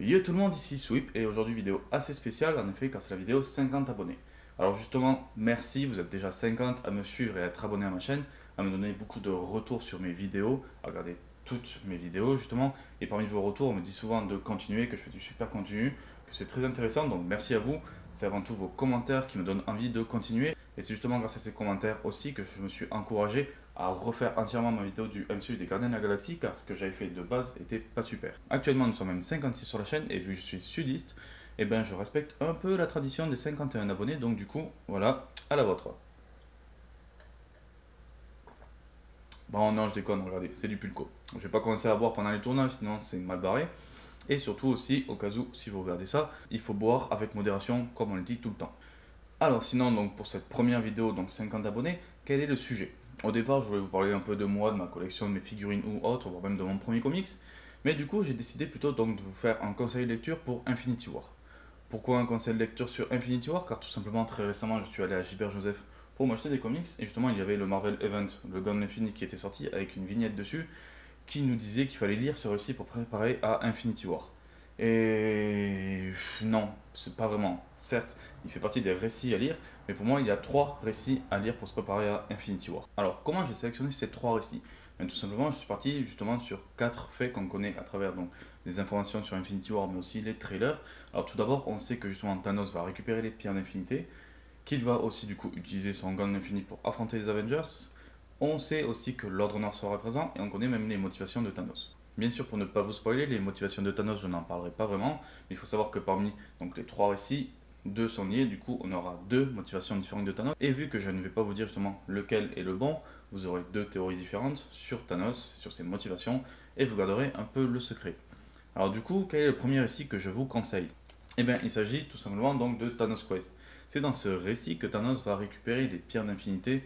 Yo tout le monde, ici Sweep et aujourd'hui vidéo assez spéciale en effet car c'est la vidéo 50 abonnés. Alors justement merci, vous êtes déjà 50 à me suivre et à être abonné à ma chaîne, à me donner beaucoup de retours sur mes vidéos, à regarder toutes mes vidéos justement, et parmi vos retours on me dit souvent de continuer, que je fais du super contenu, que c'est très intéressant, donc merci à vous. C'est avant tout vos commentaires qui me donnent envie de continuer et c'est justement grâce à ces commentaires aussi que je me suis encouragé à refaire entièrement ma vidéo du MCU des Gardiens de la Galaxie car ce que j'avais fait de base était pas super. Actuellement nous sommes même 56 sur la chaîne et vu que je suis sudiste, eh ben, je respecte un peu la tradition des 51 abonnés, donc du coup voilà, à la vôtre. Bon non je déconne, regardez, c'est du pulco. Je vais pas commencer à boire pendant les tournages sinon c'est mal barré. Et surtout aussi, au cas où, si vous regardez ça, il faut boire avec modération comme on le dit tout le temps. Alors sinon, donc pour cette première vidéo, donc 50 abonnés, quel est le sujet? Au départ, je voulais vous parler un peu de moi, de ma collection, de mes figurines ou autres, voire même de mon premier comics. Mais du coup, j'ai décidé plutôt donc de vous faire un conseil de lecture pour Infinity War. Pourquoi un conseil de lecture sur Infinity War? Car tout simplement, très récemment, je suis allé à Gilbert Joseph pour m'acheter des comics. Et justement, il y avait le Marvel Event, le Gone Infinity qui était sorti avec une vignette dessus qui nous disait qu'il fallait lire ce récit pour préparer à Infinity War. Et non, c'est pas vraiment. Certes, il fait partie des récits à lire, mais pour moi, il y a 3 récits à lire pour se préparer à Infinity War. Alors, comment j'ai sélectionné ces 3 récits? Tout simplement, je suis parti justement sur 4 faits qu'on connaît à travers donc, les informations sur Infinity War, mais aussi les trailers. Alors, tout d'abord, on sait que justement Thanos va récupérer les pierres d'infinité, qu'il va aussi du coup utiliser son gun infini pour affronter les Avengers. On sait aussi que l'Ordre Noir sera présent et on connaît même les motivations de Thanos. Bien sûr, pour ne pas vous spoiler, les motivations de Thanos, je n'en parlerai pas vraiment, mais il faut savoir que parmi donc, les 3 récits, 2 sont liés, du coup on aura 2 motivations différentes de Thanos. Et vu que je ne vais pas vous dire justement lequel est le bon, vous aurez 2 théories différentes sur Thanos, sur ses motivations, et vous garderez un peu le secret. Alors du coup, quel est le premier récit que je vous conseille? Eh bien, il s'agit tout simplement donc de Thanos Quest. C'est dans ce récit que Thanos va récupérer les pierres d'infinité,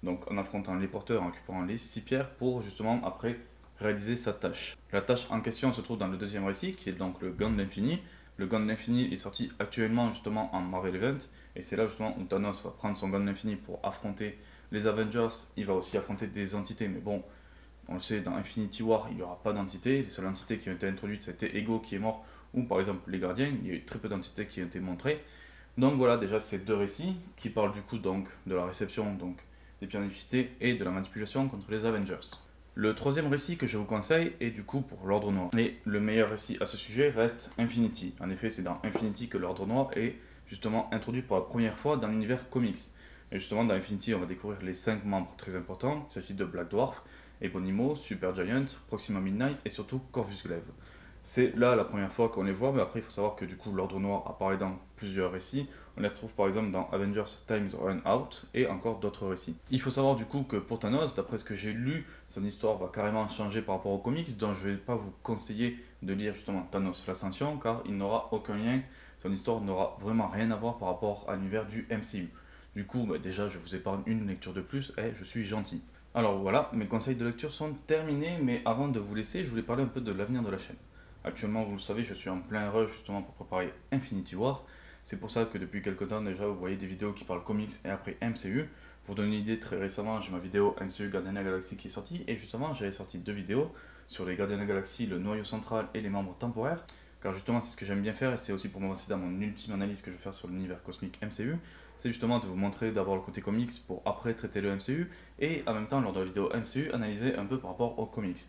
donc en affrontant les porteurs, en récupérant les 6 pierres pour justement après réaliser sa tâche. La tâche en question se trouve dans le deuxième récit, qui est donc le Gant de l'Infini. Le Gant de l'Infini est sorti actuellement justement en Marvel Event, et c'est là justement où Thanos va prendre son Gant de l'Infini pour affronter les Avengers. Il va aussi affronter des entités, mais bon, on le sait, dans Infinity War, il n'y aura pas d'entités. Les seules entités qui ont été introduites, c'était Ego qui est mort, ou par exemple les Gardiens. Il y a eu très peu d'entités qui ont été montrées. Donc voilà, déjà ces 2 récits qui parlent du coup donc de la réception donc des pierres d'infinité et de la manipulation contre les Avengers. Le troisième récit que je vous conseille est du coup pour l'Ordre Noir. Et le meilleur récit à ce sujet reste Infinity. En effet, c'est dans Infinity que l'Ordre Noir est justement introduit pour la première fois dans l'univers comics. Et justement, dans Infinity, on va découvrir les 5 membres très importants. Il s'agit de Black Dwarf, Ebonimo, Supergiant, Proxima Midnight et surtout Corvus Glaive. C'est là la première fois qu'on les voit, mais après il faut savoir que du coup l'Ordre Noir apparaît dans plusieurs récits. On les retrouve par exemple dans Avengers Times Run Out et encore d'autres récits. Il faut savoir du coup que pour Thanos, d'après ce que j'ai lu, son histoire va carrément changer par rapport aux comics, donc je ne vais pas vous conseiller de lire justement Thanos l'Ascension, car il n'aura aucun lien, son histoire n'aura vraiment rien à voir par rapport à l'univers du MCU. Du coup, déjà je vous épargne une lecture de plus et je suis gentil. Alors voilà, mes conseils de lecture sont terminés, mais avant de vous laisser, je voulais parler un peu de l'avenir de la chaîne. Actuellement, vous le savez, je suis en plein rush justement pour préparer Infinity War. C'est pour ça que depuis quelques temps déjà, vous voyez des vidéos qui parlent comics et après MCU. Pour vous donner une idée, très récemment, j'ai ma vidéo MCU Gardiens de la Galaxie qui est sortie. Et justement, j'avais sorti 2 vidéos sur les Gardiens de la Galaxie, le noyau central et les membres temporaires. Car justement, c'est ce que j'aime bien faire et c'est aussi pour m'avancer dans mon ultime analyse que je vais faire sur l'univers cosmique MCU. C'est justement de vous montrer d'abord le côté comics pour après traiter le MCU et en même temps, lors de la vidéo MCU, analyser un peu par rapport aux comics.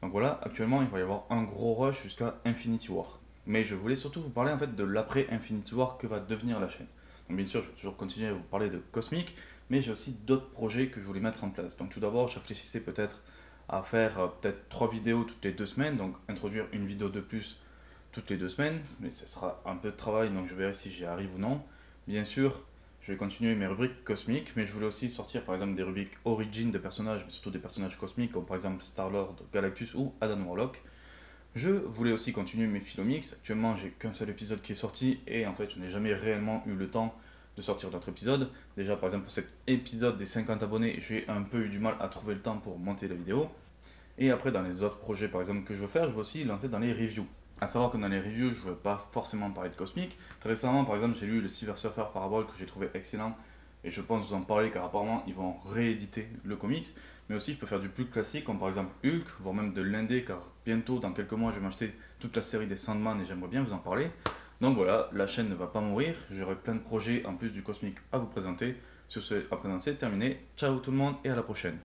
Donc voilà, actuellement il va y avoir un gros rush jusqu'à Infinity War. Mais je voulais surtout vous parler en fait de l'après Infinity War que va devenir la chaîne. Donc bien sûr, je vais toujours continuer à vous parler de Cosmic, mais j'ai aussi d'autres projets que je voulais mettre en place. Donc tout d'abord, je réfléchissais peut-être à faire peut-être 3 vidéos toutes les 2 semaines, donc introduire une vidéo de plus toutes les 2 semaines, mais ce sera un peu de travail, donc je verrai si j'y arrive ou non. Bien sûr, je vais continuer mes rubriques cosmiques, mais je voulais aussi sortir par exemple des rubriques origin de personnages, mais surtout des personnages cosmiques, comme par exemple Star-Lord, Galactus ou Adam Warlock. Je voulais aussi continuer mes Philomix. Actuellement, j'ai qu'un seul épisode qui est sorti, et en fait, je n'ai jamais réellement eu le temps de sortir d'autres épisodes. Déjà, par exemple, pour cet épisode des 50 abonnés, j'ai un peu eu du mal à trouver le temps pour monter la vidéo. Et après, dans les autres projets, par exemple, que je veux faire, je veux aussi lancer dans les reviews. A savoir que dans les reviews, je ne veux pas forcément parler de cosmique. Très récemment, par exemple, j'ai lu le Silver Surfer Parable que j'ai trouvé excellent. et je pense vous en parler car apparemment ils vont rééditer le comics. Mais aussi je peux faire du plus classique comme par exemple Hulk, voire même de l'indé car bientôt dans quelques mois je vais m'acheter toute la série des Sandman et j'aimerais bien vous en parler. Donc voilà, la chaîne ne va pas mourir, j'aurai plein de projets en plus du cosmique à vous présenter. Sur ce, à présent c'est terminé, ciao tout le monde et à la prochaine.